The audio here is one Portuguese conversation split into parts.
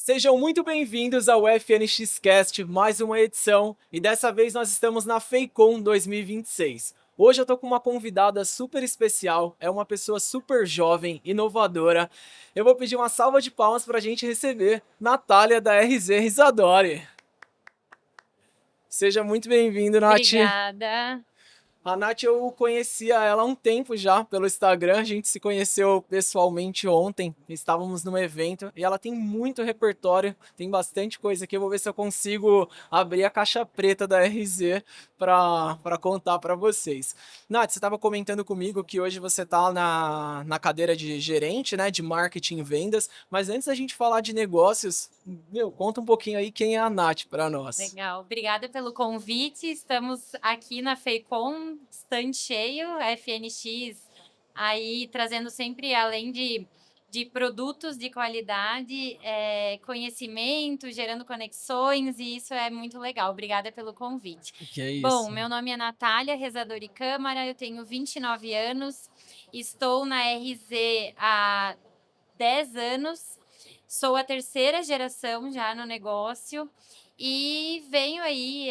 Sejam muito bem-vindos ao FNX Cast, mais uma edição, e dessa vez nós estamos na FEICOM 2026. Hoje eu tô com uma convidada super especial, é uma pessoa super jovem, inovadora. Eu vou pedir uma salva de palmas para a gente receber Natália da RZ Risadori. Seja muito bem-vindo, Nath. Obrigada. A Nath, eu conhecia ela há um tempo já pelo Instagram, a gente se conheceu pessoalmente ontem, estávamos num evento e ela tem muito repertório, tem bastante coisa aqui, eu vou ver se eu consigo abrir a caixa preta da RZ para contar para vocês. Nath, você estava comentando comigo que hoje você está na cadeira de gerente, né, de marketing e vendas, mas antes da gente falar de negócios, conta um pouquinho aí quem é a Nath para nós. Legal. Obrigada pelo convite. Estamos aqui na FEICOM, stand cheio, FNX, aí trazendo sempre, além de produtos de qualidade, conhecimento, gerando conexões, e isso é muito legal. Obrigada pelo convite. Que é Bom, isso? meu nome é Natália Rezadori Câmara, eu tenho 29 anos, estou na RZ há 10 anos, sou a terceira geração já no negócio e venho aí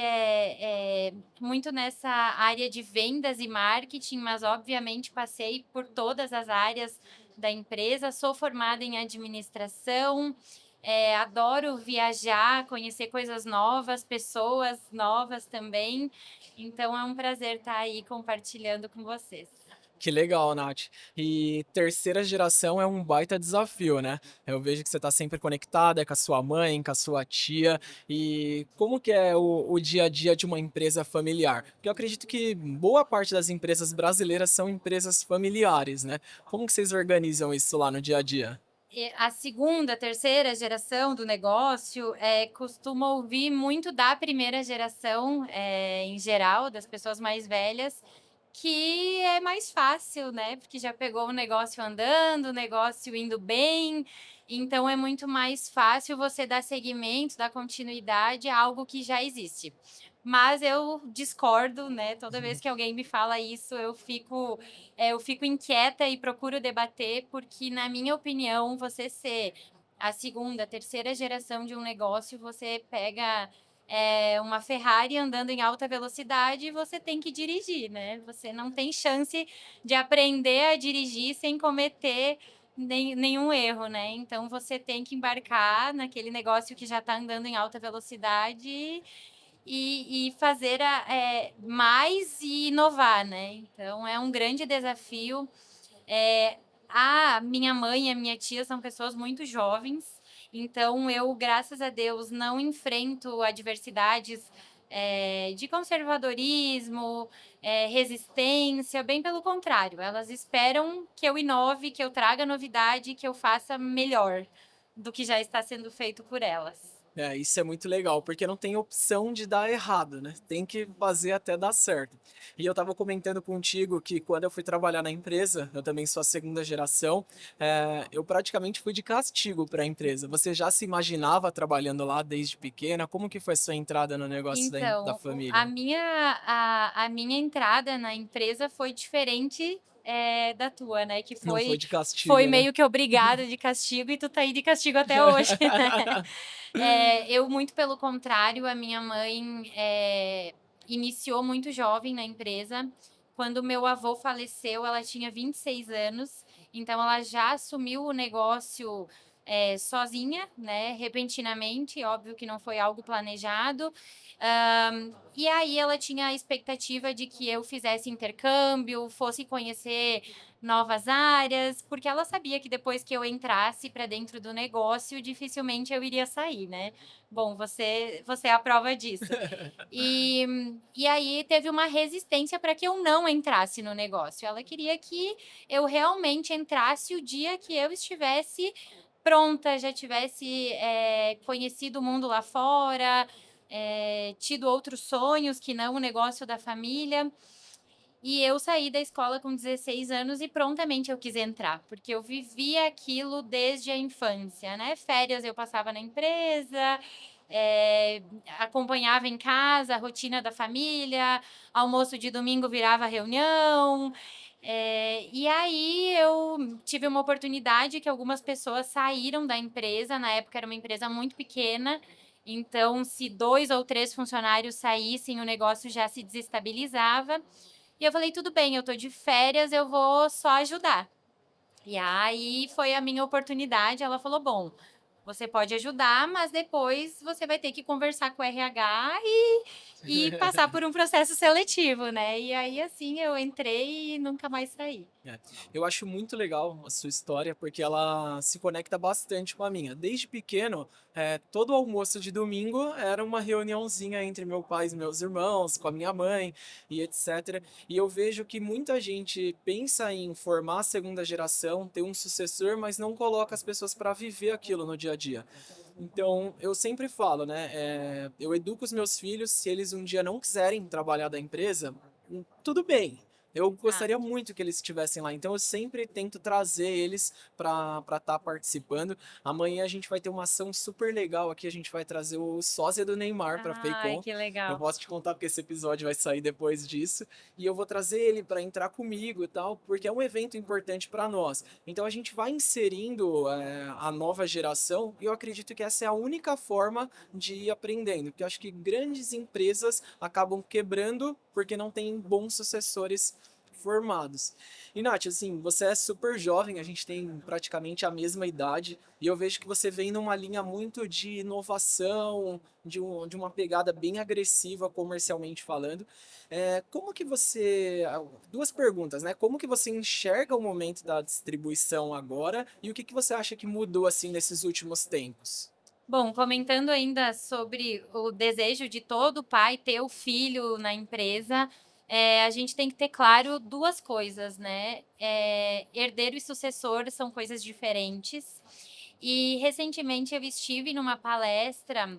muito nessa área de vendas e marketing, mas obviamente passei por todas as áreas da empresa. Sou formada em administração, adoro viajar, conhecer coisas novas, pessoas novas também. Então é um prazer estar aí compartilhando com vocês. Que legal, Nath. E terceira geração é um baita desafio, né? Eu vejo que você está sempre conectada com a sua mãe, com a sua tia. E como que é o dia a dia de uma empresa familiar? Porque eu acredito que boa parte das empresas brasileiras são empresas familiares, né? Como que vocês organizam isso lá no dia a dia? A segunda, terceira geração do negócio costuma ouvir muito da primeira geração, em geral, das pessoas mais velhas, que é mais fácil, né? Porque já pegou o negócio andando, o negócio indo bem, então é muito mais fácil você dar seguimento, dar continuidade a algo que já existe. Mas eu discordo, né? Toda vez que alguém me fala isso, eu fico inquieta e procuro debater, porque, na minha opinião, você ser a segunda, terceira geração de um negócio, você pega uma Ferrari andando em alta velocidade e você tem que dirigir, né? Você não tem chance de aprender a dirigir sem cometer nenhum erro, né? Então você tem que embarcar naquele negócio que já está andando em alta velocidade e fazer mais e inovar, né? Então é um grande desafio. A minha mãe e a minha tia são pessoas muito jovens, então eu, graças a Deus, não enfrento adversidades de conservadorismo, resistência, bem pelo contrário, elas esperam que eu inove, que eu traga novidade, que eu faça melhor do que já está sendo feito por elas. É, isso é muito legal, porque não tem opção de dar errado, né? Tem que fazer até dar certo. E eu estava comentando contigo que quando eu fui trabalhar na empresa, eu também sou a segunda geração, eu praticamente fui de castigo para a empresa. Você já se imaginava trabalhando lá desde pequena? Como que foi a sua entrada no negócio da Então, a família? minha, a minha entrada na empresa foi diferente da tua, né? Que Não foi foi, de foi castigo, né? meio que obrigada de castigo e tu tá aí de castigo até hoje, né? Eu, muito pelo contrário, a minha mãe iniciou muito jovem na empresa. Quando meu avô faleceu, ela tinha 26 anos, então ela já assumiu o negócio sozinha, né? Repentinamente, óbvio que não foi algo planejado. E aí ela tinha a expectativa de que eu fizesse intercâmbio, fosse conhecer novas áreas, porque ela sabia que depois que eu entrasse para dentro do negócio, dificilmente eu iria sair, né? Bom, você é a prova disso. E aí teve uma resistência para que eu não entrasse no negócio. Ela queria que eu realmente entrasse o dia que eu estivesse pronta, já tivesse conhecido o mundo lá fora, tido outros sonhos que não o negócio da família. E eu saí da escola com 16 anos e prontamente eu quis entrar, porque eu vivia aquilo desde a infância, né? Férias eu passava na empresa, acompanhava em casa a rotina da família, almoço de domingo virava reunião. E aí eu tive uma oportunidade que algumas pessoas saíram da empresa, na época era uma empresa muito pequena, então se 2 ou 3 funcionários saíssem, o negócio já se desestabilizava. E eu falei: "Tudo bem, eu tô de férias, eu vou só ajudar". E aí foi a minha oportunidade, ela falou: "Bom, você pode ajudar, mas depois você vai ter que conversar com o RH e passar por um processo seletivo, né". E aí, assim, eu entrei e nunca mais saí. É. Eu acho muito legal a sua história, porque ela se conecta bastante com a minha. Desde pequeno, todo almoço de domingo era uma reuniãozinha entre meu pai e meus irmãos, com a minha mãe e etc. E eu vejo que muita gente pensa em formar a segunda geração, ter um sucessor, mas não coloca as pessoas para viver aquilo no dia a dia. Então, eu sempre falo, né? Eu educo os meus filhos, se eles um dia não quiserem trabalhar da empresa, tudo bem. Eu gostaria Exato. muito que eles estivessem lá, então eu sempre tento trazer eles para estar participando. Amanhã a gente vai ter uma ação super legal aqui, a gente vai trazer o sósia do Neymar para a Ai, Faycon. que Eu legal. posso te contar porque esse episódio vai sair depois disso, e eu vou trazer ele para entrar comigo e tal, porque é um evento importante para nós. Então a gente vai inserindo a nova geração, e eu acredito que essa é a única forma de ir aprendendo, porque eu acho que grandes empresas acabam quebrando porque não tem bons sucessores formados. E Nath, assim, você é super jovem, a gente tem praticamente a mesma idade, e eu vejo que você vem numa linha muito de inovação, de uma pegada bem agressiva comercialmente falando. Como que você. Duas perguntas, né? Como que você enxerga o momento da distribuição agora e o que você acha que mudou assim nesses últimos tempos? Bom, comentando ainda sobre o desejo de todo pai ter o filho na empresa, a gente tem que ter claro 2 coisas, né, herdeiro e sucessor são coisas diferentes. E recentemente eu estive numa palestra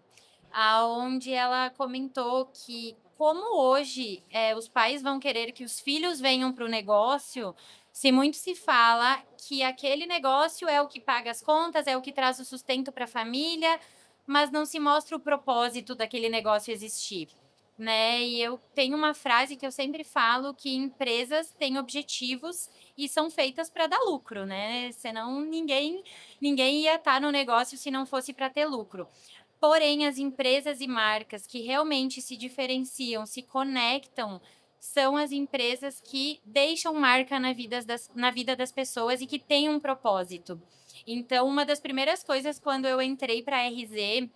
aonde ela comentou que como hoje, os pais vão querer que os filhos venham para o negócio, se muito se fala que aquele negócio é o que paga as contas, é o que traz o sustento para a família, mas não se mostra o propósito daquele negócio existir, né. E eu tenho uma frase que eu sempre falo que empresas têm objetivos e são feitas para dar lucro, né, senão ninguém ia estar no negócio se não fosse para ter lucro. Porém, as empresas e marcas que realmente se diferenciam, se conectam, são as empresas que deixam marca na vida das pessoas e que têm um propósito. Então, uma das primeiras coisas quando eu entrei para a RZ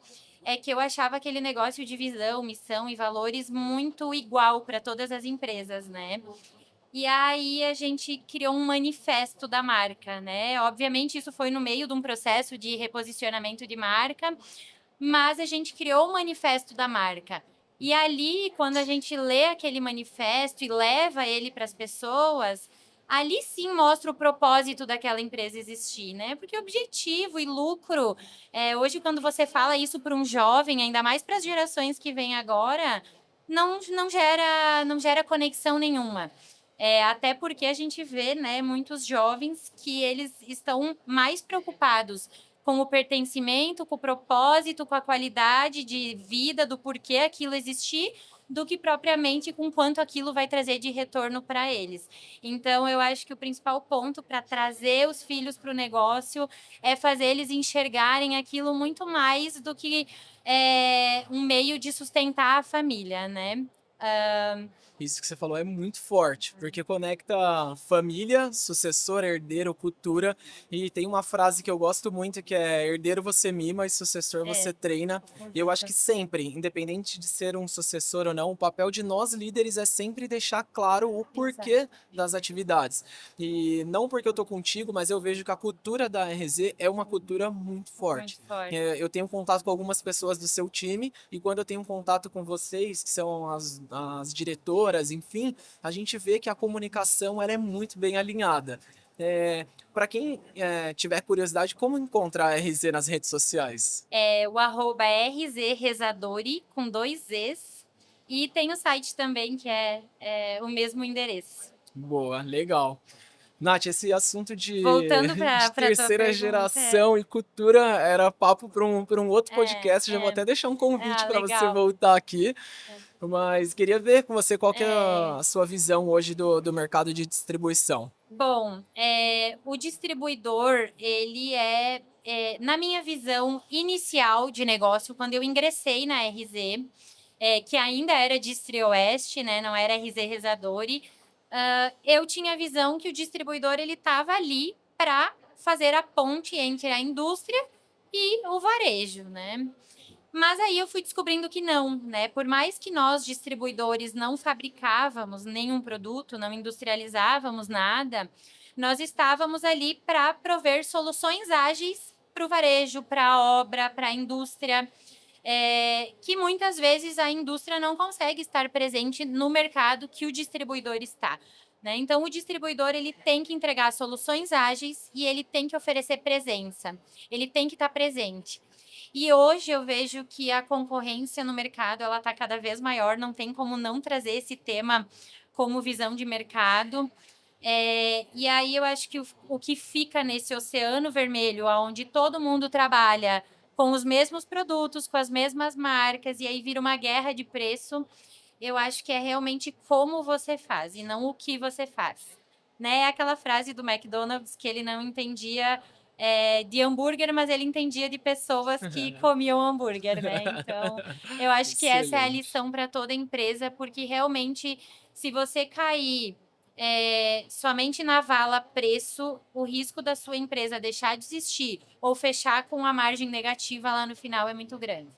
é que eu achava aquele negócio de visão, missão e valores muito igual para todas as empresas, né? E aí a gente criou um manifesto da marca, né? Obviamente, isso foi no meio de um processo de reposicionamento de marca, mas a gente criou o manifesto da marca. E ali, quando a gente lê aquele manifesto e leva ele para as pessoas, ali sim mostra o propósito daquela empresa existir, né? Porque objetivo e lucro, hoje quando você fala isso para um jovem, ainda mais para as gerações que vêm agora, não gera conexão nenhuma. Até porque a gente vê, né, muitos jovens que eles estão mais preocupados com o pertencimento, com o propósito, com a qualidade de vida, do porquê aquilo existir, do que propriamente com quanto aquilo vai trazer de retorno para eles. Então, eu acho que o principal ponto para trazer os filhos para o negócio é fazer eles enxergarem aquilo muito mais do que um meio de sustentar a família, né? Isso que você falou é muito forte, porque conecta família, sucessor, herdeiro, cultura. E tem uma frase que eu gosto muito que é: herdeiro você mima e sucessor você É, treina. E eu acho exato. que sempre, independente de ser um sucessor ou não, o papel de nós líderes é sempre deixar claro o Exato. porquê das atividades. E não porque eu tô contigo, mas eu vejo que a cultura da RZ é uma cultura muito forte. Muito forte. Eu tenho contato com algumas pessoas do seu time, e quando eu tenho contato com vocês, que são as diretoras, enfim, a gente vê que a comunicação ela é muito bem alinhada. Para quem tiver curiosidade, como encontrar a RZ nas redes sociais? O arroba rzrezadori, com 2 Zs. E tem o site também, que é o mesmo endereço. Boa, legal. Nath, esse assunto de, Voltando de para tua terceira pergunta, geração e cultura era papo para um outro é, podcast. Já vou é, até deixar um convite para você legal. voltar aqui. É, Mas queria ver com você qual que é é, a sua visão hoje do mercado de distribuição. bom, o distribuidor, ele na minha visão inicial de negócio, quando eu ingressei na RZ, que ainda era Distri Oeste, né, não era RZ Rezadori, eu tinha a visão que o distribuidor ele estava ali para fazer a ponte entre a indústria e o varejo, né? Mas aí eu fui descobrindo que não, né? Por mais que nós, distribuidores, não fabricávamos nenhum produto, não industrializávamos nada, nós estávamos ali para prover soluções ágeis para o varejo, para a obra, para a indústria, que muitas vezes a indústria não consegue estar presente no mercado que o distribuidor está. Né? Então, o distribuidor ele tem que entregar soluções ágeis e ele tem que oferecer presença, ele tem que estar presente. E hoje eu vejo que a concorrência no mercado ela está cada vez maior, não tem como não trazer esse tema como visão de mercado. E aí eu acho que o que fica nesse oceano vermelho, onde todo mundo trabalha com os mesmos produtos, com as mesmas marcas, e aí vira uma guerra de preço, eu acho que é realmente como você faz e não o que você faz. Né? Aquela frase do McDonald's que ele não entendia de hambúrguer, mas ele entendia de pessoas que comiam hambúrguer, né? Então, eu acho que essa é a Excelente. lição para toda empresa, porque realmente, se você cair somente na vala preço, o risco da sua empresa deixar de existir ou fechar com a margem negativa lá no final é muito grande.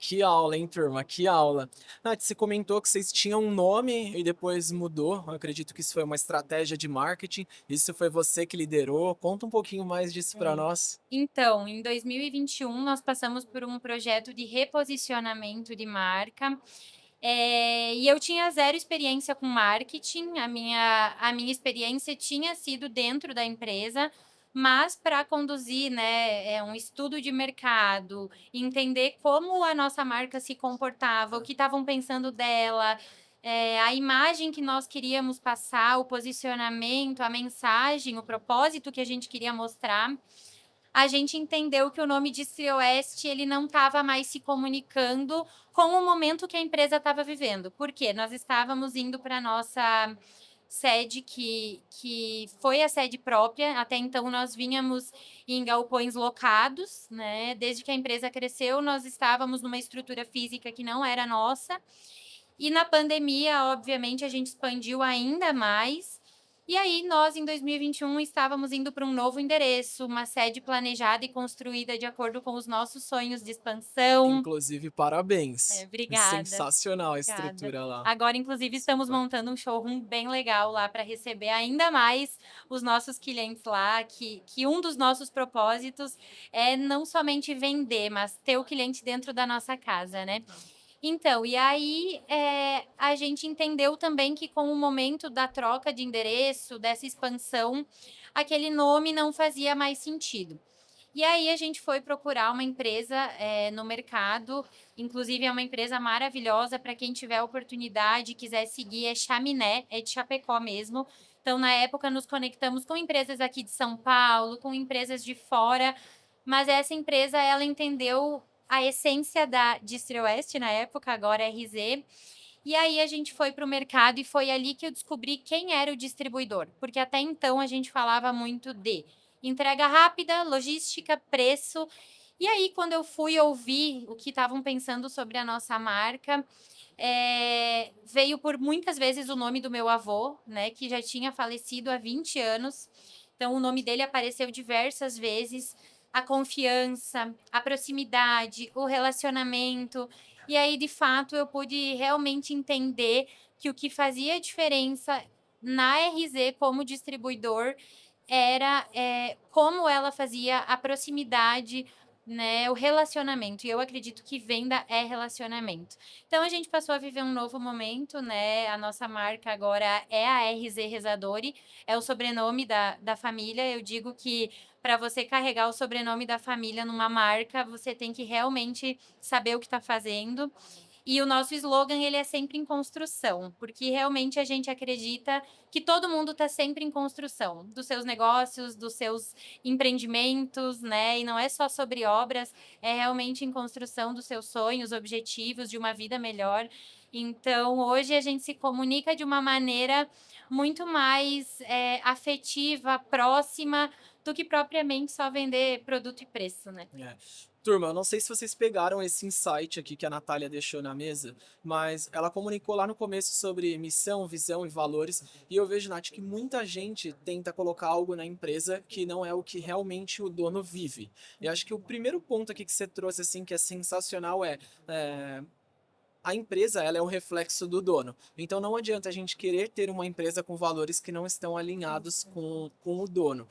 Que aula, hein, turma? Que aula. Nath, você comentou que vocês tinham um nome e depois mudou. Eu acredito que isso foi uma estratégia de marketing. Isso foi você que liderou. Conta um pouquinho mais disso para É. nós. Então, em 2021, nós passamos por um projeto de reposicionamento de marca. E eu tinha zero experiência com marketing, a minha experiência tinha sido dentro da empresa, mas para conduzir né, um estudo de mercado, entender como a nossa marca se comportava, o que estavam pensando dela, a imagem que nós queríamos passar, o posicionamento, a mensagem, o propósito que a gente queria mostrar, a gente entendeu que o nome de Oeste ele não estava mais se comunicando com o momento que a empresa estava vivendo. Por quê? Nós estávamos indo para a nossa sede, que foi a sede própria. Até então, nós vínhamos em galpões locados, né? Desde que a empresa cresceu, nós estávamos numa estrutura física que não era nossa. E na pandemia, obviamente, a gente expandiu ainda mais. E aí, nós, em 2021, estávamos indo para um novo endereço, uma sede planejada e construída de acordo com os nossos sonhos de expansão. Inclusive, parabéns. Obrigada, Sensacional a obrigada. estrutura lá. Agora, inclusive, estamos montando um showroom bem legal lá para receber ainda mais os nossos clientes lá, que um dos nossos propósitos é não somente vender, mas ter o cliente dentro da nossa casa, né? Então, e aí a gente entendeu também que com o momento da troca de endereço, dessa expansão, aquele nome não fazia mais sentido. E aí a gente foi procurar uma empresa no mercado, inclusive é uma empresa maravilhosa para quem tiver a oportunidade e quiser seguir, é Chaminé, é de Chapecó mesmo. Então, na época, nos conectamos com empresas aqui de São Paulo, com empresas de fora, mas essa empresa, ela entendeu a essência da Distri Oeste, na época, agora RZ, e aí a gente foi para o mercado e foi ali que eu descobri quem era o distribuidor, porque até então a gente falava muito de entrega rápida, logística, preço. E aí, quando eu fui ouvir o que estavam pensando sobre a nossa marca, veio por muitas vezes o nome do meu avô, né, que já tinha falecido há 20 anos. Então, o nome dele apareceu diversas vezes. A confiança, a proximidade, o relacionamento. E aí, de fato, eu pude realmente entender que o que fazia diferença na RZ como distribuidor era como ela fazia a proximidade, né, o relacionamento. E eu acredito que venda é relacionamento. Então a gente passou a viver um novo momento, né? A nossa marca agora é a RZ Rezadori, é o sobrenome da família. Eu digo que para você carregar o sobrenome da família numa marca, você tem que realmente saber o que está fazendo. E o nosso slogan, ele é sempre em construção, porque realmente a gente acredita que todo mundo está sempre em construção, dos seus negócios, dos seus empreendimentos, né? E não é só sobre obras, é realmente em construção dos seus sonhos, objetivos, de uma vida melhor. Então, hoje a gente se comunica de uma maneira muito mais afetiva, próxima, do que propriamente só vender produto e preço, né? É. Turma, eu não sei se vocês pegaram esse insight aqui que a Natália deixou na mesa, mas ela comunicou lá no começo sobre missão, visão e valores, e eu vejo, Nath, que muita gente tenta colocar algo na empresa que não é o que realmente o dono vive. E acho que o primeiro ponto aqui que você trouxe, assim, que é sensacional é a empresa, ela é um reflexo do dono. Então não adianta a gente querer ter uma empresa com valores que não estão alinhados com o dono.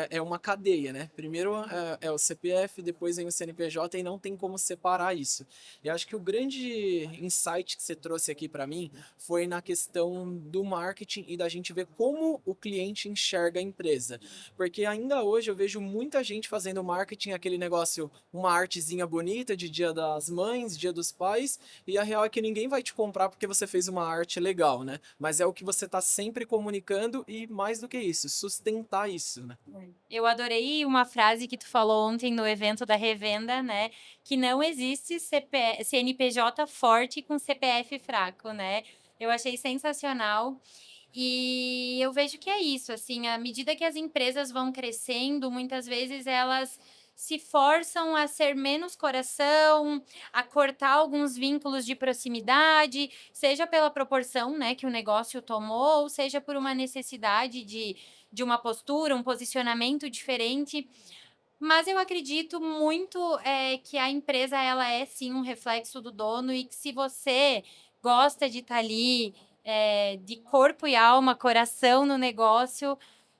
É uma cadeia, né? Primeiro é o CPF, depois vem o CNPJ e não tem como separar isso. E acho que o grande insight que você trouxe aqui para mim foi na questão do marketing e da gente ver como o cliente enxerga a empresa. Porque ainda hoje eu vejo muita gente fazendo marketing, aquele negócio, uma artezinha bonita de Dia das Mães, Dia dos Pais, e a real é que ninguém vai te comprar porque você fez uma arte legal, né? Mas é o que você está sempre comunicando e mais do que isso, sustentar isso, né? Eu adorei uma frase que tu falou ontem no evento da revenda, né? Que não existe CNPJ forte com CPF fraco, né? Eu achei sensacional. E eu vejo que é isso, assim, à medida que as empresas vão crescendo, muitas vezes elas se forçam a ser menos coração, a cortar alguns vínculos de proximidade, seja pela proporção, né, que o negócio tomou, ou seja por uma necessidade de uma postura, um posicionamento diferente. Mas eu acredito muito que a empresa ela é sim um reflexo do dono e que se você gosta de estar ali de corpo e alma, coração no negócio,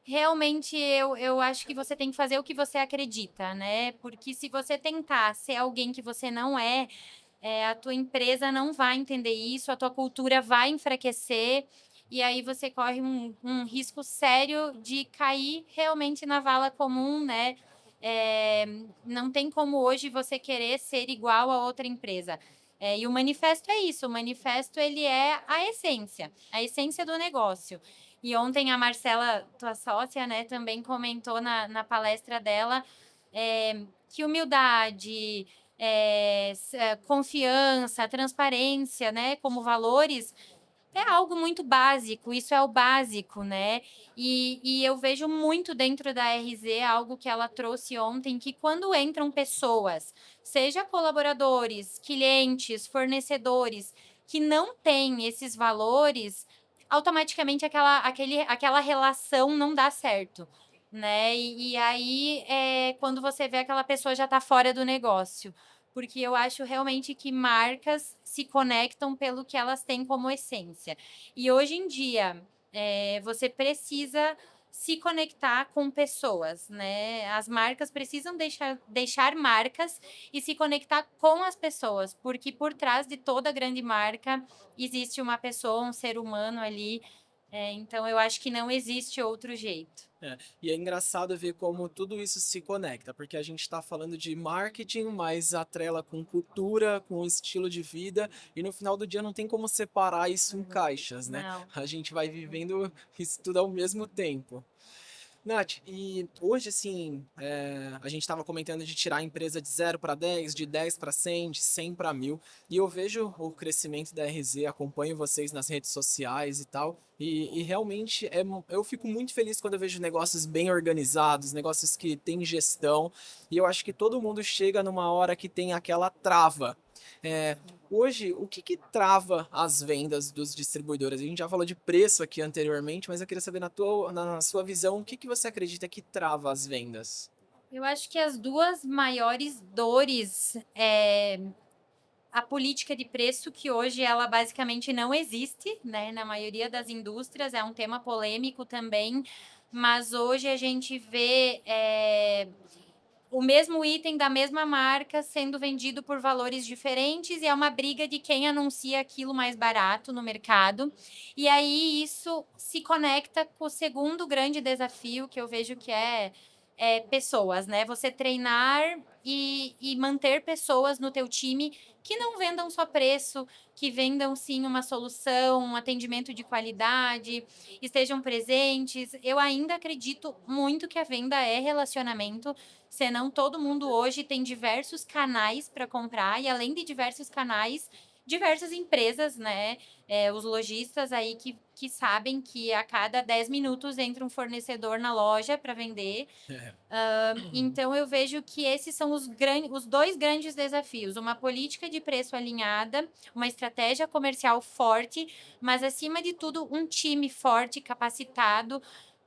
realmente eu acho que você tem que fazer o que você acredita, né? Porque se você tentar ser alguém que você não a tua empresa não vai entender isso, a tua cultura vai enfraquecer. E aí você corre um risco sério de cair realmente na vala comum, né? Não tem como hoje você querer ser igual a outra empresa. E o manifesto é isso, o manifesto ele é a essência do negócio. E ontem a Marcela, tua sócia, né, também comentou na palestra dela que humildade, confiança, transparência, né, como valores, é algo muito básico, isso é o básico, né? E eu vejo muito dentro da RZ algo que ela trouxe ontem, que quando entram pessoas, seja colaboradores, clientes, fornecedores, que não têm esses valores, automaticamente aquela relação não dá certo, né? E aí, quando você vê aquela pessoa já está fora do negócio porque eu acho realmente que marcas se conectam pelo que elas têm como essência. E hoje em dia, você precisa se conectar com pessoas, né? As marcas precisam deixar marcas e se conectar com as pessoas, porque por trás de toda grande marca existe uma pessoa, um ser humano ali. Então, eu acho que não existe outro jeito. E é engraçado ver como tudo isso se conecta, porque a gente está falando de marketing, mas atrela com cultura, com estilo de vida, e no final do dia não tem como separar isso em caixas, né? Não. A gente vai vivendo isso tudo ao mesmo tempo. Nath, e hoje, assim, a gente estava comentando de tirar a empresa de 0 para 10, de 10 para 100, de 100 para 1000, e eu vejo o crescimento da RZ, acompanho vocês nas redes sociais e tal, e realmente eu fico muito feliz quando eu vejo negócios bem organizados, negócios que têm gestão, e eu acho que todo mundo chega numa hora que tem aquela trava. É, Hoje, o que trava as vendas dos distribuidores? A gente já falou de preço aqui anteriormente, mas eu queria saber na sua visão, o que você acredita que trava as vendas? Eu acho que as duas maiores dores a política de preço, que hoje ela basicamente não existe, né? Na maioria das indústrias, é um tema polêmico também, mas hoje a gente vê o mesmo item da mesma marca sendo vendido por valores diferentes e é uma briga de quem anuncia aquilo mais barato no mercado. E aí isso se conecta com o segundo grande desafio que eu vejo que é pessoas, né? Você treinar e manter pessoas no teu time que não vendam só preço, que vendam sim uma solução, um atendimento de qualidade, estejam presentes. Eu ainda acredito muito que a venda é relacionamento, senão todo mundo hoje tem diversos canais para comprar, e além de diversos canais, diversas empresas, né? Os lojistas aí que sabem que a cada 10 minutos entra um fornecedor na loja para vender. É. Então eu vejo que esses são os dois grandes desafios: uma política de preço alinhada, uma estratégia comercial forte, mas acima de tudo um time forte, capacitado,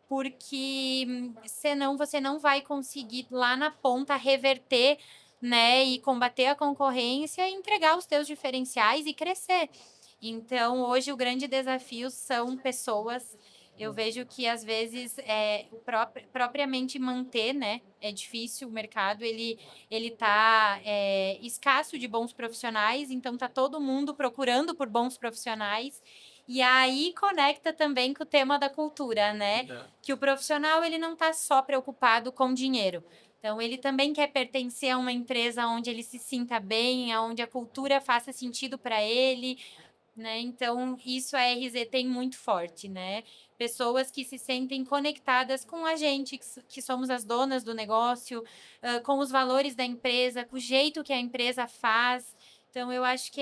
porque senão você não vai conseguir lá na ponta reverter, né, e combater a concorrência, entregar os teus diferenciais e crescer. Então, hoje o grande desafio são pessoas. Eu vejo que às vezes propriamente manter, né, é difícil. O mercado ele tá escasso de bons profissionais, então tá todo mundo procurando por bons profissionais. E aí conecta também com o tema da cultura, né? É. Que o profissional ele não está só preocupado com dinheiro. Então, ele também quer pertencer a uma empresa onde ele se sinta bem, onde a cultura faça sentido para ele, né? Então, isso a RZ tem muito forte, né? Pessoas que se sentem conectadas com a gente, que somos as donas do negócio, com os valores da empresa, com o jeito que a empresa faz. Então, eu acho que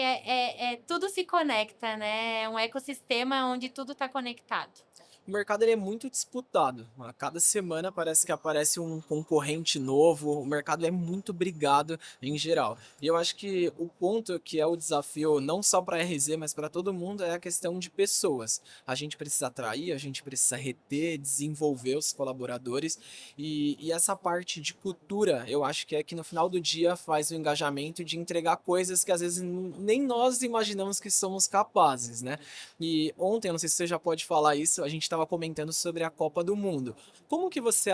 tudo se conecta, né? É um ecossistema onde tudo está conectado. O mercado ele é muito disputado. A cada semana parece que aparece um concorrente novo. O mercado é muito brigado em geral. E eu acho que o ponto que é o desafio, não só para a RZ, mas para todo mundo, é a questão de pessoas. A gente precisa atrair, a gente precisa reter, desenvolver os colaboradores. E essa parte de cultura, eu acho que é que no final do dia faz o engajamento de entregar coisas que às vezes nem nós imaginamos que somos capazes, né? E ontem, eu não sei se você já pode falar isso, a gente estava comentando sobre a Copa do Mundo. Como que você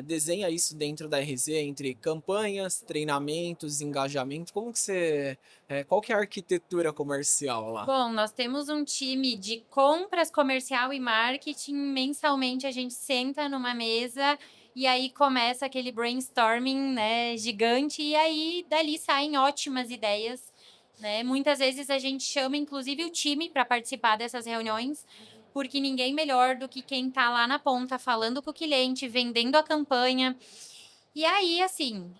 desenha isso dentro da RZ, entre campanhas, treinamentos, engajamento? Como que você, qual que é a arquitetura comercial lá? Bom, nós temos um time de compras, comercial e marketing. Mensalmente a gente senta numa mesa e aí começa aquele brainstorming, né, gigante, e aí dali saem ótimas ideias, né? Muitas vezes a gente chama inclusive o time para participar dessas reuniões, porque ninguém melhor do que quem está lá na ponta falando com o cliente, vendendo a campanha. E aí, assim,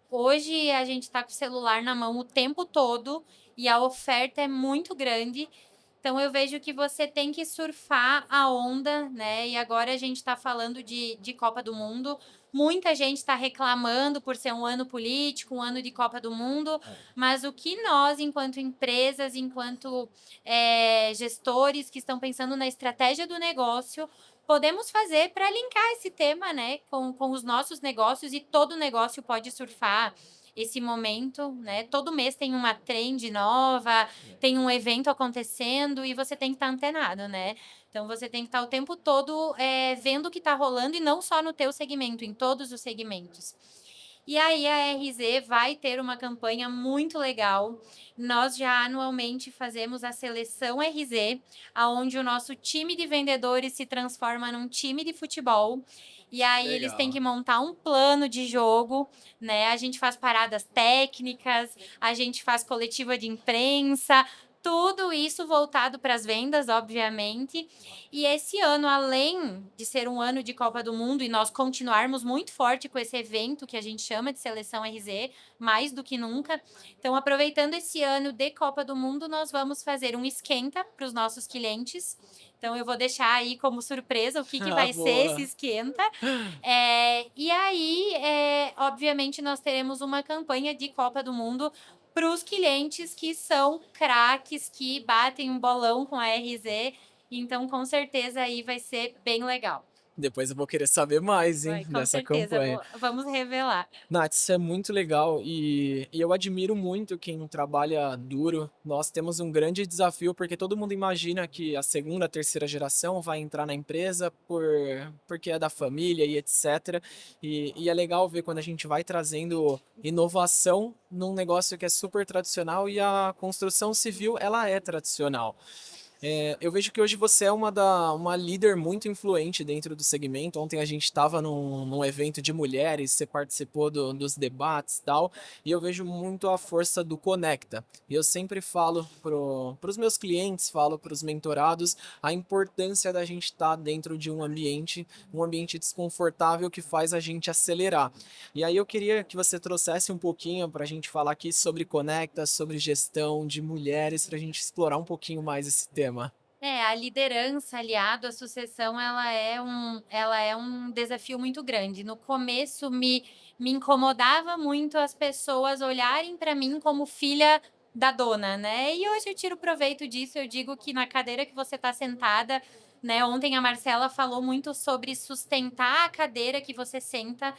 hoje a gente está com o celular na mão o tempo todo e a oferta é muito grande. Então, eu vejo que você tem que surfar a onda, né? E agora a gente está falando de Copa do Mundo. Muita gente está reclamando por ser um ano político, um ano de Copa do Mundo, mas o que nós, enquanto empresas, enquanto gestores que estão pensando na estratégia do negócio, podemos fazer para linkar esse tema, né, com os nossos negócios, e todo negócio pode surfar esse momento, né? Todo mês tem uma trend nova, tem um evento acontecendo e você tem que estar antenado, né? Então você tem que estar o tempo todo vendo o que está rolando, e não só no teu segmento, em todos os segmentos. E aí a RZ vai ter uma campanha muito legal. Nós já anualmente fazemos a seleção RZ, aonde o nosso time de vendedores se transforma num time de futebol. E aí eles têm Legal. que montar um plano de jogo, né? A gente faz paradas técnicas, a gente faz coletiva de imprensa, tudo isso voltado para as vendas, obviamente. E esse ano, além de ser um ano de Copa do Mundo e nós continuarmos muito forte com esse evento que a gente chama de Seleção RZ, mais do que nunca. Então, aproveitando esse ano de Copa do Mundo, nós vamos fazer um esquenta para os nossos clientes. Então, eu vou deixar aí como surpresa o que Ah, vai ser esse boa. esquenta. E aí, obviamente, nós teremos uma campanha de Copa do Mundo para os clientes que são craques, que batem um bolão com a RZ. Então, com certeza, aí vai ser bem legal. Depois eu vou querer saber mais, hein, Vai, com dessa certeza. campanha. Vamos revelar. Nath, isso é muito legal e eu admiro muito quem trabalha duro. Nós temos um grande desafio porque todo mundo imagina que a segunda, terceira geração vai entrar na empresa porque é da família e etc. E é legal ver quando a gente vai trazendo inovação num negócio que é super tradicional, e a construção civil ela é tradicional. Eu vejo que hoje você é uma líder muito influente dentro do segmento. Ontem a gente estava num evento de mulheres, você participou dos debates e tal, e eu vejo muito a força do Conecta. E eu sempre falo para os meus clientes, falo para os mentorados, a importância da gente estar dentro de um ambiente desconfortável que faz a gente acelerar. E aí eu queria que você trouxesse um pouquinho para a gente falar aqui sobre Conecta, sobre gestão de mulheres, para a gente explorar um pouquinho mais esse tema. A liderança aliado à sucessão, ela é um desafio muito grande. No começo, me incomodava muito as pessoas olharem para mim como filha da dona, né? E hoje eu tiro proveito disso, eu digo que na cadeira que você está sentada, né? Ontem a Marcela falou muito sobre sustentar a cadeira que você senta.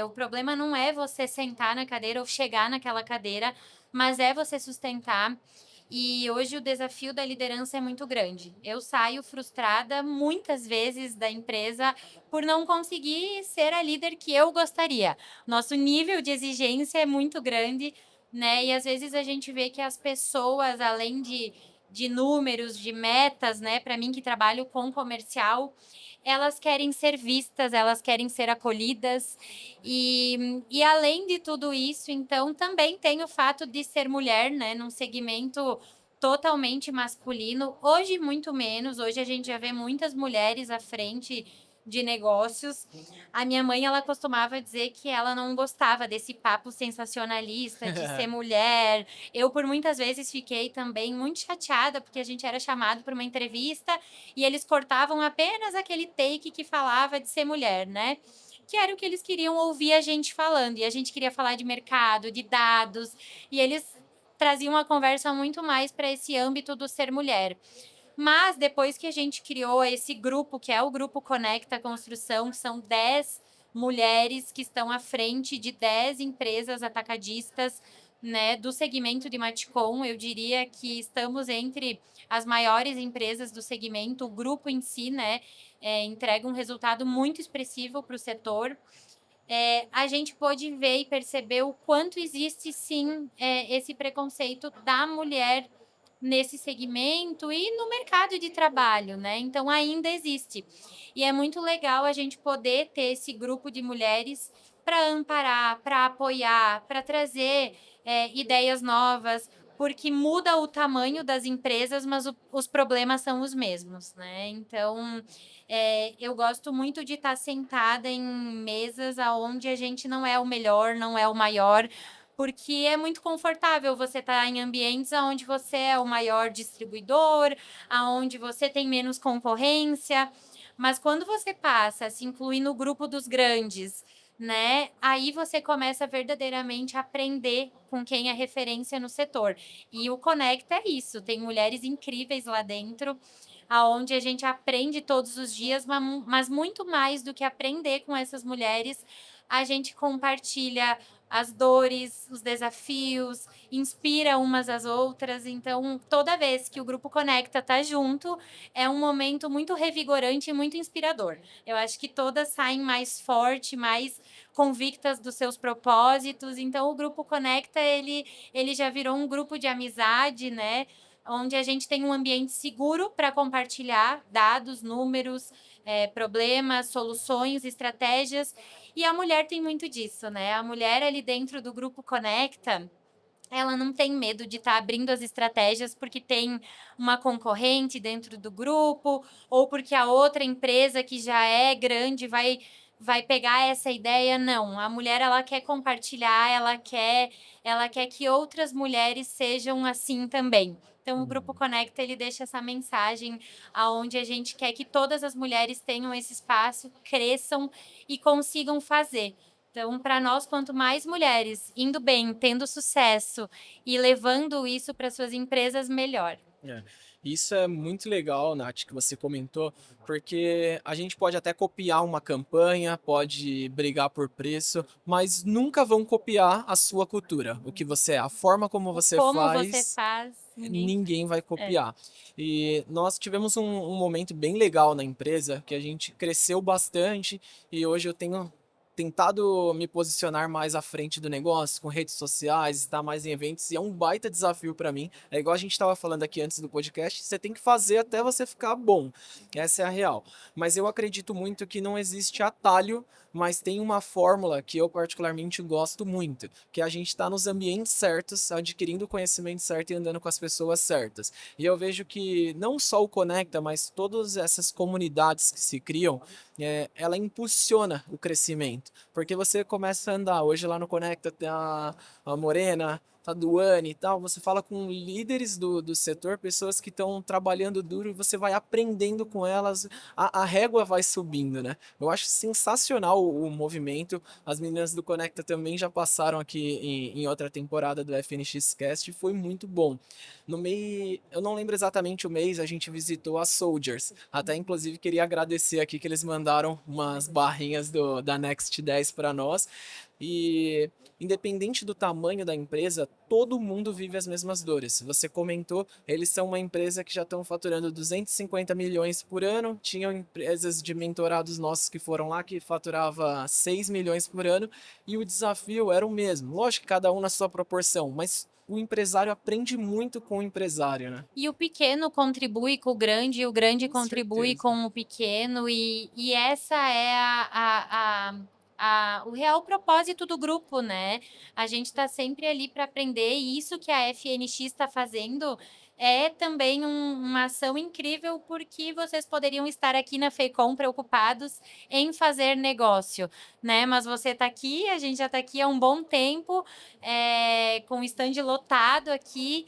O problema não é você sentar na cadeira ou chegar naquela cadeira, mas é você sustentar. E hoje o desafio da liderança é muito grande. Eu saio frustrada muitas vezes da empresa por não conseguir ser a líder que eu gostaria. Nosso nível de exigência é muito grande, né? E às vezes a gente vê que as pessoas, além de números, de metas, né? Para mim que trabalho com comercial, elas querem ser vistas, elas querem ser acolhidas. E além de tudo isso, então, também tem o fato de ser mulher, né? Num segmento totalmente masculino. Hoje, muito menos. Hoje a gente já vê muitas mulheres à frente de negócios. A minha mãe, ela costumava dizer que ela não gostava desse papo sensacionalista de ser mulher. Eu, por muitas vezes, fiquei também muito chateada, porque a gente era chamado para uma entrevista e eles cortavam apenas aquele take que falava de ser mulher, né? Que era o que eles queriam ouvir a gente falando. E a gente queria falar de mercado, de dados, e eles traziam uma conversa muito mais para esse âmbito do ser mulher. Mas depois que a gente criou esse grupo, que é o Grupo Conecta Construção, que são 10 mulheres que estão à frente de 10 empresas atacadistas, né, do segmento de Maticom, eu diria que estamos entre as maiores empresas do segmento. O grupo em si, né, entrega um resultado muito expressivo para o setor. A gente pôde ver e perceber o quanto existe, sim, esse preconceito da mulher nesse segmento e no mercado de trabalho, né? Então, ainda existe. E é muito legal a gente poder ter esse grupo de mulheres para amparar, para apoiar, para trazer ideias novas, porque muda o tamanho das empresas, mas os problemas são os mesmos, né? Então, eu gosto muito de estar sentada em mesas onde a gente não é o melhor, não é o maior, porque é muito confortável você estar em ambientes onde você é o maior distribuidor, aonde você tem menos concorrência, mas quando você passa a se incluir no grupo dos grandes, né? Aí você começa verdadeiramente a aprender com quem é referência no setor. E o Conecta é isso, tem mulheres incríveis lá dentro, aonde a gente aprende todos os dias, mas muito mais do que aprender com essas mulheres, a gente compartilha as dores, os desafios, inspira umas às outras. Então, toda vez que o Grupo Conecta tá junto, é um momento muito revigorante e muito inspirador. Eu acho que todas saem mais forte, mais convictas dos seus propósitos. Então, o Grupo Conecta, ele já virou um grupo de amizade, né? Onde a gente tem um ambiente seguro para compartilhar dados, números, problemas, soluções, estratégias. E a mulher tem muito disso, né? A mulher ali dentro do Grupo Conecta, ela não tem medo de estar abrindo as estratégias porque tem uma concorrente dentro do grupo ou porque a outra empresa que já é grande vai pegar essa ideia. Não, a mulher, ela quer compartilhar, ela quer que outras mulheres sejam assim também. Então, o Grupo Conecta, ele deixa essa mensagem aonde a gente quer que todas as mulheres tenham esse espaço, cresçam e consigam fazer. Então, para nós, quanto mais mulheres indo bem, tendo sucesso e levando isso para suas empresas, melhor. É. Isso é muito legal, Nath, que você comentou, porque a gente pode até copiar uma campanha, pode brigar por preço, mas nunca vão copiar a sua cultura, o que você é, a forma como você Como você faz, faz, ninguém. ninguém vai É. copiar. E nós tivemos um momento bem legal na empresa, que a gente cresceu bastante e hoje eu tenho tentado me posicionar mais à frente do negócio, com redes sociais, estar mais em eventos, e é um baita desafio para mim. É igual a gente estava falando aqui antes do podcast, você tem que fazer até você ficar bom. Essa é a real. Mas eu acredito muito que não existe atalho, mas tem uma fórmula que eu particularmente gosto muito, que é a gente está nos ambientes certos, adquirindo o conhecimento certo e andando com as pessoas certas. E eu vejo que não só o Conecta, mas todas essas comunidades que se criam, ela impulsiona o crescimento, porque você começa a andar. Hoje lá no Conecta tem a Morena, a Duane e tal, você fala com líderes do setor, pessoas que estão trabalhando duro e você vai aprendendo com elas, a régua vai subindo, né? Eu acho sensacional o movimento. As meninas do Conecta também já passaram aqui em outra temporada do FNX Cast e foi muito bom. No mês, eu não lembro exatamente o mês, a gente visitou a Soldiers. Até inclusive queria agradecer aqui que eles mandaram umas barrinhas da Next 10 para nós. E independente do tamanho da empresa, todo mundo vive as mesmas dores. Você comentou, eles são uma empresa que já estão faturando 250 milhões por ano. Tinham empresas de mentorados nossos que foram lá que faturava 6 milhões por ano e o desafio era o mesmo. Lógico que cada um na sua proporção, mas o empresário aprende muito com o empresário, né? E o pequeno contribui com o grande Com contribui certeza. com o pequeno, e essa é o real propósito do grupo, né? A gente está sempre ali para aprender, e isso que a FNX está fazendo é também uma ação incrível, porque vocês poderiam estar aqui na FECOM preocupados em fazer negócio, né? Mas você está aqui, a gente já está aqui há um bom tempo, com o stand lotado aqui,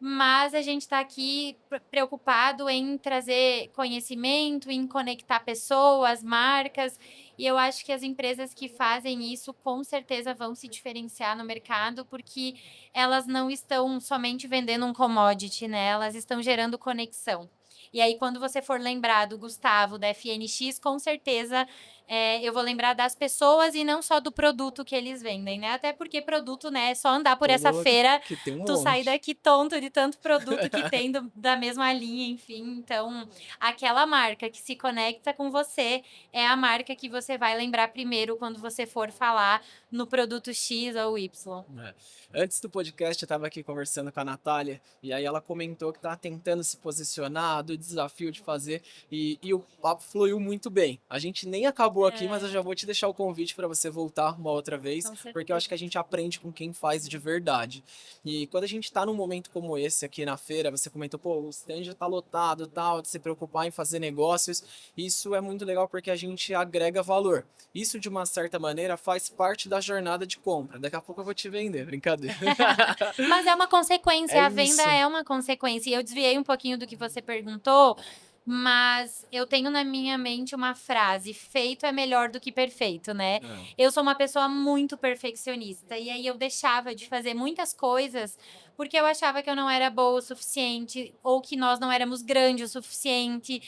mas a gente está aqui preocupado em trazer conhecimento, em conectar pessoas, marcas, e eu acho que as empresas que fazem isso com certeza vão se diferenciar no mercado, porque elas não estão somente vendendo um commodity, né? Elas estão gerando conexão. E aí, quando você for lembrar do Gustavo, da FNX, com certeza eu vou lembrar das pessoas e não só do produto que eles vendem, né? Até porque produto, né, é só andar por essa Todo feira, que tem um tu sair monte. daqui tonto de tanto produto que tem da mesma linha, enfim. Então, aquela marca que se conecta com você é a marca que você vai lembrar primeiro quando você for falar no produto X ou Y. É. Antes do podcast, eu estava aqui conversando com a Natália, e aí ela comentou que tá tentando se posicionar, do desafio de fazer, e o papo fluiu muito bem. A gente nem acabou aqui, mas eu já vou te deixar o convite para você voltar uma outra vez, Com certeza. porque eu acho que a gente aprende com quem faz de verdade. E quando a gente tá num momento como esse aqui na feira, você comentou, pô, o stand já tá lotado, tal, de se preocupar em fazer negócios, isso é muito legal porque a gente agrega valor. Isso, de uma certa maneira, faz parte da jornada de compra. Daqui a pouco eu vou te vender, brincadeira. Mas é uma É consequência, a venda isso. é uma consequência. E eu desviei um pouquinho do que você perguntou, mas eu tenho na minha mente uma frase: feito é melhor do que perfeito, né? Eu sou uma pessoa muito perfeccionista, e aí eu deixava de fazer muitas coisas porque eu achava que eu não era boa o suficiente, ou que nós não éramos grande o suficiente.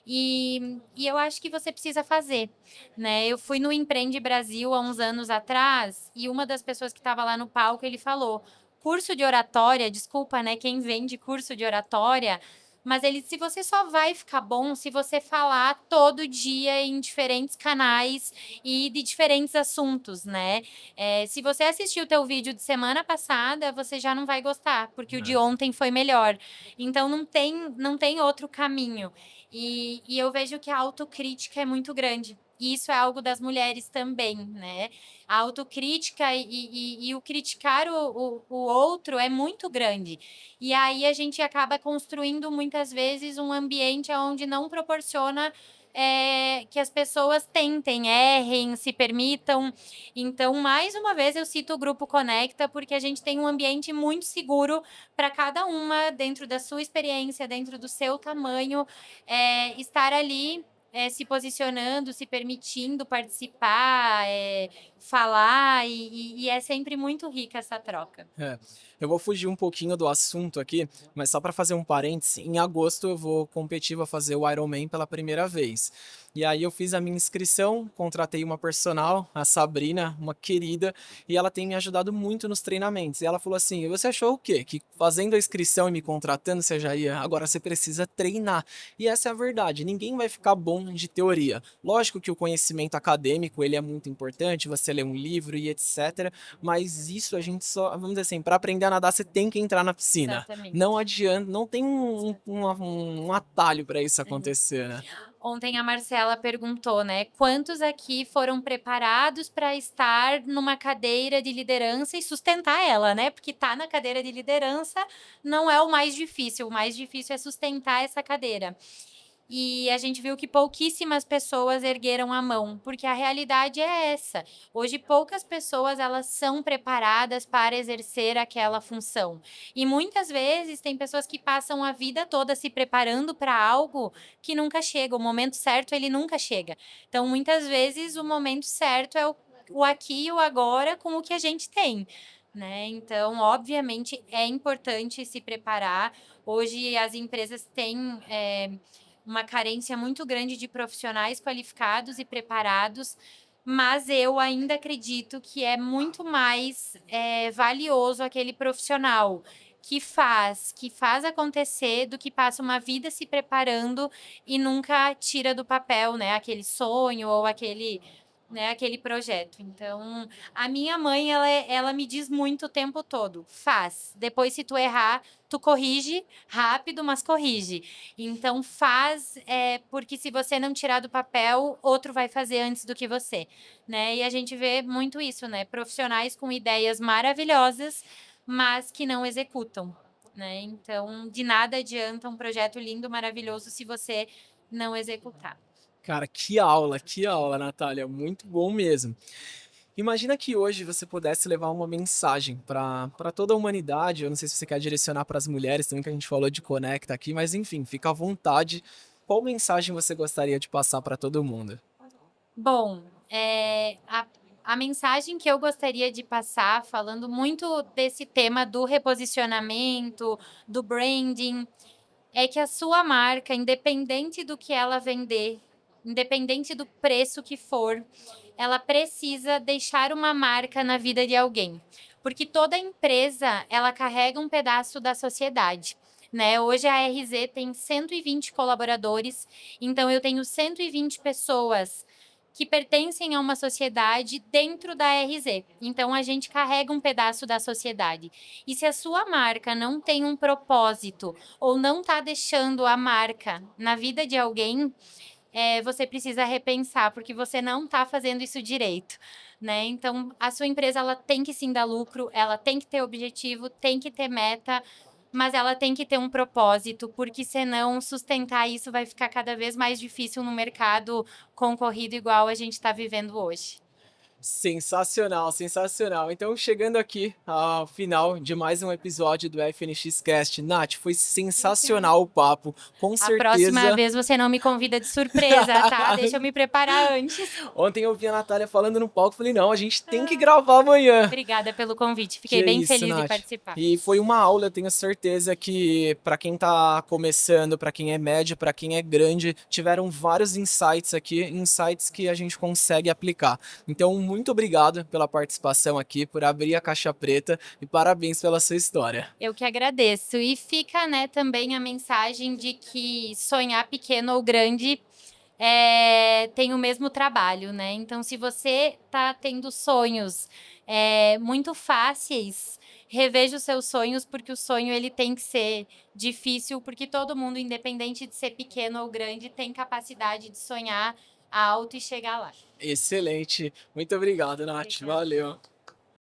E eu acho que você precisa fazer, né? Eu fui no Empreende Brasil há uns anos atrás, e uma das pessoas que estava lá no palco, ele falou: curso de oratória, desculpa, né? Quem vende curso de oratória, mas ele, se você só vai ficar bom se você falar todo dia em diferentes canais e de diferentes assuntos, né? Se você assistiu o teu vídeo de semana passada, você já não vai gostar, porque o de ontem foi melhor. Então não tem outro caminho. E eu vejo que a autocrítica é muito grande. E isso é algo das mulheres também, né? A autocrítica e o criticar o outro é muito grande. E aí a gente acaba construindo muitas vezes um ambiente onde não proporciona que as pessoas tentem, errem, se permitam. Então, mais uma vez, eu cito o Grupo Conecta, porque a gente tem um ambiente muito seguro para cada uma, dentro da sua experiência, dentro do seu tamanho, estar ali se posicionando, se permitindo participar, falar, e é sempre muito rica essa troca. Eu vou fugir um pouquinho do assunto aqui, mas só para fazer um parêntese, em agosto eu vou competir, vou fazer o Ironman pela primeira vez. E aí eu fiz a minha inscrição, contratei uma personal, a Sabrina, uma querida, e ela tem me ajudado muito nos treinamentos. E ela falou assim: você achou o quê? Que fazendo a inscrição e me contratando você já ia? Agora você precisa treinar. E essa é a verdade, ninguém vai ficar bom de teoria. Lógico que o conhecimento acadêmico ele é muito importante, você lê um livro e etc. Mas isso a gente só, vamos dizer assim, para aprender a nadar você tem que entrar na piscina. Exatamente. Não adianta, não tem um atalho para isso Uhum. acontecer, né? Ontem a Marcela perguntou, né? Quantos aqui foram preparados para estar numa cadeira de liderança e sustentar ela, né? Porque tá na cadeira de liderança não é o mais difícil é sustentar essa cadeira. E a gente viu que pouquíssimas pessoas ergueram a mão, porque a realidade é essa. Hoje poucas pessoas elas são preparadas para exercer aquela função. E muitas vezes tem pessoas que passam a vida toda se preparando para algo que nunca chega. O momento certo ele nunca chega. Então muitas vezes o momento certo é o aqui e o agora com o que a gente tem. Né? Então, obviamente, é importante se preparar. Hoje as empresas têm uma carência muito grande de profissionais qualificados e preparados, mas eu ainda acredito que é muito mais valioso aquele profissional que faz acontecer do que passa uma vida se preparando e nunca tira do papel, né, aquele sonho ou aquele projeto. Então, a minha mãe, ela me diz muito o tempo todo, faz. Depois, se tu errar, tu corrige rápido, mas corrige. Então, faz, porque se você não tirar do papel, outro vai fazer antes do que você, né? E a gente vê muito isso, né? Profissionais com ideias maravilhosas, mas que não executam, né? Então, de nada adianta um projeto lindo, maravilhoso, se você não executar. Cara, que aula, Natália, muito bom mesmo. Imagina que hoje você pudesse levar uma mensagem para toda a humanidade. Eu não sei se você quer direcionar para as mulheres também, que a gente falou de conecta aqui, mas enfim, fica à vontade. Qual mensagem você gostaria de passar para todo mundo? Bom, a mensagem que eu gostaria de passar, falando muito desse tema do reposicionamento, do branding, é que a sua marca, independente do que ela vender, independente do preço que for, ela precisa deixar uma marca na vida de alguém. Porque toda empresa, ela carrega um pedaço da sociedade. Né? Hoje a RZ tem 120 colaboradores, então eu tenho 120 pessoas que pertencem a uma sociedade dentro da RZ. Então a gente carrega um pedaço da sociedade. E se a sua marca não tem um propósito ou não está deixando a marca na vida de alguém, você precisa repensar, porque você não está fazendo isso direito. Né? Então, a sua empresa ela tem que sim dar lucro, ela tem que ter objetivo, tem que ter meta, mas ela tem que ter um propósito, porque senão sustentar isso vai ficar cada vez mais difícil no mercado concorrido igual a gente está vivendo hoje. Sensacional, sensacional. Então, chegando aqui ao final de mais um episódio do FNX Cast. Nath, foi sensacional o papo, com A próxima certeza. vez você não me convida de surpresa, tá? Deixa eu me preparar antes. Ontem eu vi a Natália falando no palco, falei, não, a gente tem que gravar amanhã. Obrigada pelo convite. Que Fiquei é bem isso, feliz de Nath. participar. E foi uma aula, eu tenho certeza que para quem tá começando, para quem é médio, para quem é grande, tiveram vários insights aqui, insights que a gente consegue aplicar. Então, muito obrigado pela participação aqui, por abrir a caixa preta e parabéns pela sua história. Eu que agradeço. E fica, né, também a mensagem de que sonhar pequeno ou grande tem o mesmo trabalho, né? Então, se você está tendo sonhos muito fáceis, reveja os seus sonhos, porque o sonho ele tem que ser difícil, porque todo mundo, independente de ser pequeno ou grande, tem capacidade de sonhar alto e chegar lá. Excelente. Muito obrigado, Nath. Obrigada. Valeu.